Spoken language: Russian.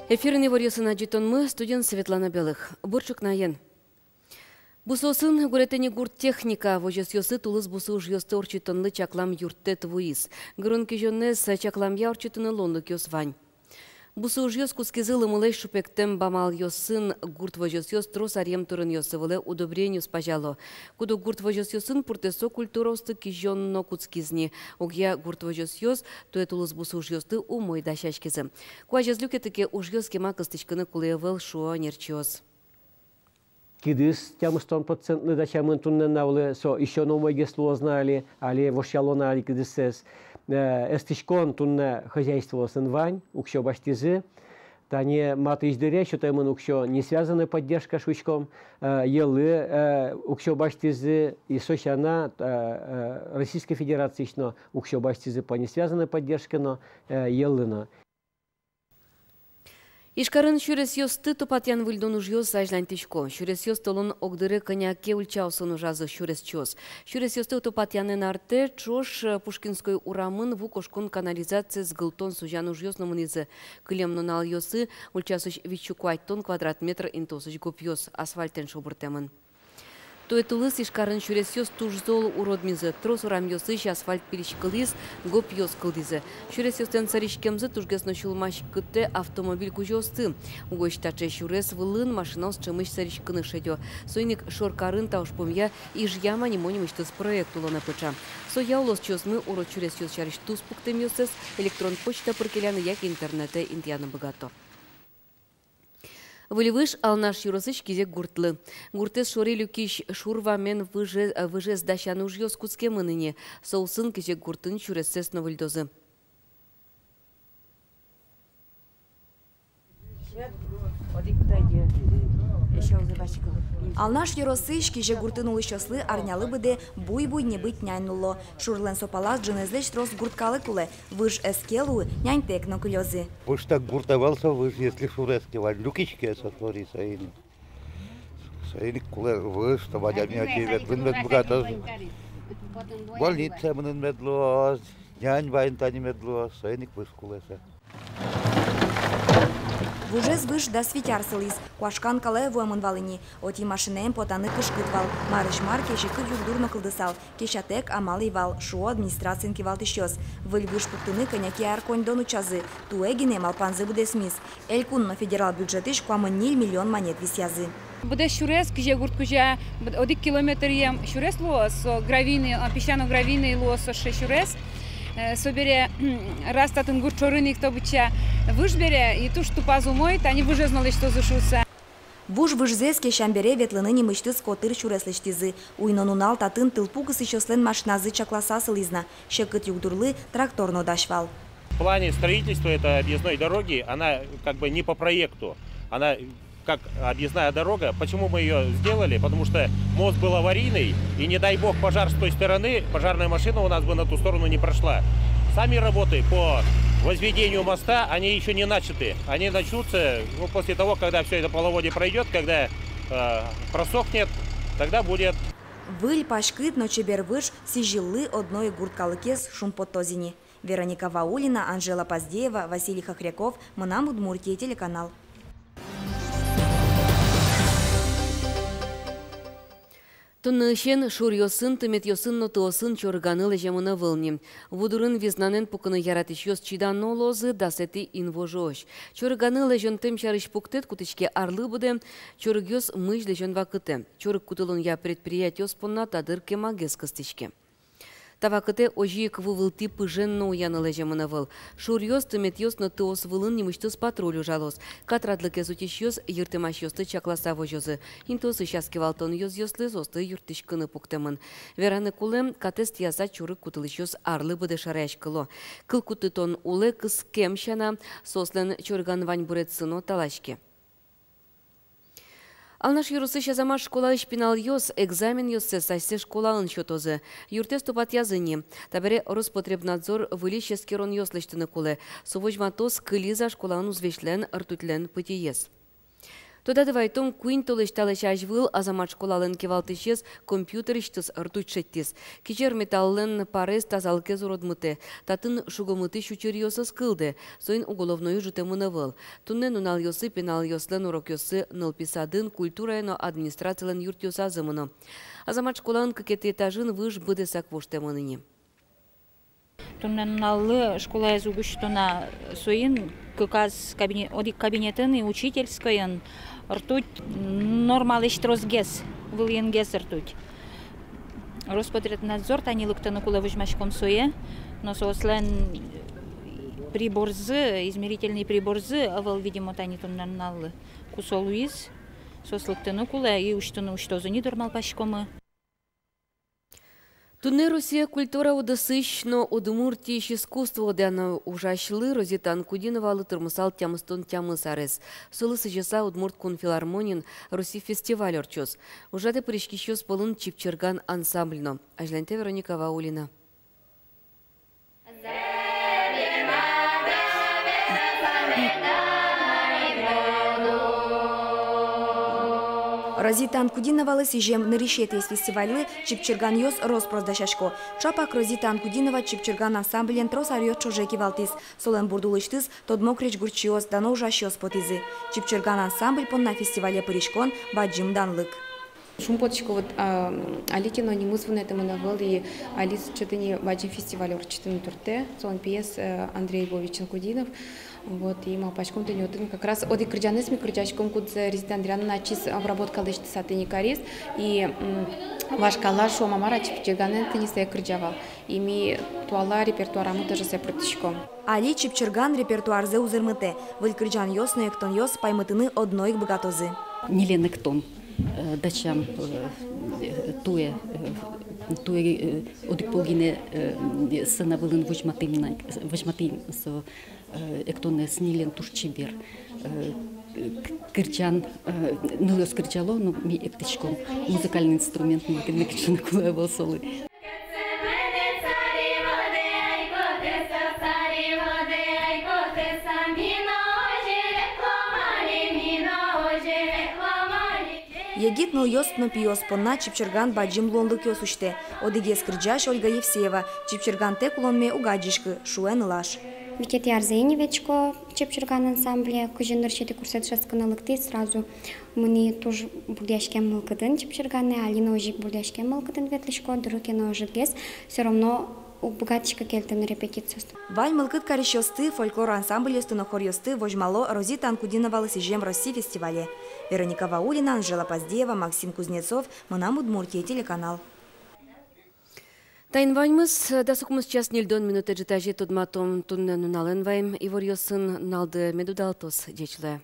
Эфирный варьосына мы, студент Светлана Белых. Бурчук наен. Бусосын гуретени гурт техника, вожес йосы тулыз бусу уж йосты орчитонлы чаклам юртте твуис. Грун кижоннес чаклам я орчитыны лондык йос вань. Бусу уж йос кускизылы мылай шупектем бамал йосын гурт вожес йос трос арем турын йосывылы удобрению пожало. Куду гурт вожес йосын пуртесо культуросты кижонно кускизни. Огья гурт вожес йос, то тулыз бусу уж йосты умой дащашкизы. Куажез люкетыке уж йос кема кыстычкыны кулевел шуа нерчиоз. Кидыс тямыстон процентны да чамын туннен навлы со еще новые сложнали, але вошалонали кидысес. Эстичкон тунне хозяйство сынвань, укщо баштизы. Тане маты издыре, что таймын укщо не связанная поддержка шучком. Елы укщо баштизы и сощана Российской Федерации, но укщо баштизы по не связанной поддержке, но елына. Ишкарын шурес йосты тупатян выльдон уж йос ажлантишко. Шурес йос толон огдыры коняке ульчаусон ужазы шурес чос. Шурес йосты тупатяны нарте чош Пушкинской урамын вукошкон канализация с гылтон сужан уж йос номынизы. Кылем нонал йосы ульчасыш вичукуайтон квадратметр интосыш гоп йос асфальтен шубыртемын. То этулыс ишкарын шурес йос тужзол уродмизы. Трос урам йосыш асфальт пилишкылыз гоп йос кылдизы. Шурес йостен царишкемзы тужгесно шулмаш кытте автомобиль кужосты. Угоштаче шурес вылын машинос чымыш царишкыны шедё. Сойник шоркарын таушпомья иж яма немонимыштыз проект улона пыча. Соя улос чосмы урод шурес йос шариш туз пуктем йосес электрон почта пыркеляны як интернете интияны богато. Вылевыш алнаш юросыч кизек гуртлы. Гуртес шори люкиш шурва мен выжез дащан уж йос куцке мыныне. Соусын кизек гуртын чуресес новыльдозы. Алнаш юросыч киже гуртын улышослы арнялы быде буй-буй не быть няннуло. Шурлен сопалас дженезлеч трос гурткалы куле. Выж эскелу нянь текно кулёзы. Выж так гуртовался, выж если шурески валь люкички сотвори саин. Саин куле выж, то вадя меня кивет, вынвет богато. Больница мынын медло, нянь вайнтани медло, саин выж кулеса. Вужез выш да светярсылыз, куашкан кале вуэмын валыни. Оти машинем потаны кышкытвал. Марыш мар кеші кыт юрдурно кылдысал. Кешатек амалы вал, шо администрациян кивал тышёз. Выль выш пуктыны коняки арконь дону чазы. Туэгине малпанзы буде смис. Элькунно федерал бюджетыш куамын 1 миллион монет висязы. Буде шурес, киже гурт кужа, 1 километр ем шурес луос, гравины, песчано-гравины луос шурес. Собере раз татын гурчорыник то быча выжбере и туш тупазу мой, они выже знали, что зашуса. Вуж выжзес кешамбере ветлыны немыштыз котыр чуреслештизы. Уйнонунал татын тылпугыс ищослен машиназы чакласасылизна. Шекыт югдурлы тракторно дашвал. В плане строительства этой объездной дороги, она как бы не по проекту. Она как объездная дорога. Почему мы ее сделали? Потому что мост был аварийный, и не дай бог пожар с той стороны, пожарная машина у нас бы на ту сторону не прошла. Сами работы по возведению моста, они еще не начаты. Они начнутся после того, когда все это половодье пройдет, когда просохнет, тогда будет. Выль пашкыт ночебер выш сижилы одной гурткалыкес шумпотозини. Вероника Ваулина, Анжела Поздеева, Василий Хохряков, Манам Удмуртия, телеканал. Туннышен шур йосын, тымет йосын, но тоосын чорганы лежемына вылни. Вудурын визнанен пукыны яратыш йос чиданно лозы, дасети инвожош. Чорганы лежен тем чарыш пуктет, кутычке арлы буде, чорг йос мыш лежен вакыте. Чорг кутылын я предприятиос понна тадыр кемагес кыстычке. Тавакыте ожик вывылты пыженно уяны лежемына выл. Шур йос, тымет йос, но тоос вылын немыштыз патрулю жалос. Катрадлык езутиш йос, йыртымаш йосты чакласа вожозы. Интосы шаски валтон йос йослы зосты юртышкыны пуктемын. Вераны кулем катест яза чурык кутылыш йос арлы быды шаряш кыло. Кыл кутытон улы кыс кемшана сослен чорган вань бурет сыно талашке. Алнаш юрусы шазама школа ишпинал йос, экзамен йоссе сайсе школалын счетозы. Юртес тупат языни. Табере Роспотребнадзор вылищес керон йослештыны кулы. Сувожматос кылиза школалын узвешлен, ртутлен пытиес. Тода давайтом куин толышталыш ажвыл азамат школалын кевалтышес компьютер иштыс ыртучшеттис. Кичер металлын парес тазалке зуродмыты. Татын шугомыты шучерьосыз кылды. Соин уголовной жутемыны выл. Туннен унал йосы пенал йослен урок йосы нылписадын культурайно администрациялен юрт йосазымыны. Азамат школалын кекет этажын выш быдесак воштемыныне. Туннен уналлы школа язугуштуна соин кыказ кабинетін и учительскайын ртуть нормал ештрозгес, выльенгес ртуть. Роспотребнадзор танилыктыны кула выжмашком сое, но сослен приборзы, измерительные приборзы, авал, видимо, тани тунненналлы кусолуиз, сослыктыны кула и уштыны уштозу не дурмал пашкомы. Тунне Россия культура удасыш, но удмуртии искусство дана ужашлы Розитан Кудинова алытырмысал тямыстон тямысарес. Сылы сыжаса удмурт конфилармонин Руси фестиваль орчос. Ужады пришкищос полын чипчерган ансамбльно. Ажланте Вероника Ваулина. Розитан Кудинова сижем на решете из фестиваля Чипчерган йос Роспродашашко. Чапак Розитан Кудинова Чипчерган ансамблен трос арьет чужеки валтис. Солен бурдулыштыз тодмокреч гурчиос дано ужащос потизы. Чипчерган ансамбль пон на фестивале Парижкон баджим данлык. Шумпотчико вот алитино не мысвуна этому навел и алис читани баджим фестивале урчитын турте. Солен пьес Андрей Львович Кудинов. Вот, и малпачком тенётын как раз оди крыджанес ми крыджачком куд резидент Андриана начис обработка лишь сатыни карис и вашкала шо мамара чипчерганен тенисте крыджавал и ми туала репертуараму тоже се протишком. Али Чипчерган репертуарзе узырмыте, выль крыджан йос, но эктон йос паймытыны одноик богатозы. Нилен эктон дачам туе одик полгине сына вылын вожматин со эктон снилен турчибер кырчан нылос кырчало, но ми эктичком музыкальный инструмент мы кенекчен кулай болсолы. Егит ныл йос но пиос понна Чипчерган баджим лонлык йосуште. Одиге скрджаш Ольга Евсеева. Чипчерган тек лонме угаджишкы шуэн лаш. Витет Ярзеневичко Чипчерган ансамбле кужиныр шети курсет шасканалыкты сразу мы тоже бурдяшке мылкыдын Чипчерганы Алина ожик бурдяшке мылкыдын ветлишко друкено ожигес все равно богатичка кельтен репетицию. Валь мылкыт карищосты фольклор ансамбль ёсты хор ёсты вожмало Розитан Кудинова сижем России фестивале. Вероника Ваулина, Анжела Поздеева, Максим Кузнецов, Манам Удмуртия, телеканал. Тайнваймыз, дасукмыз час нельдон минуты житажи тодматом туннен нален вайм, ивор йосын налды медудалтос дечле.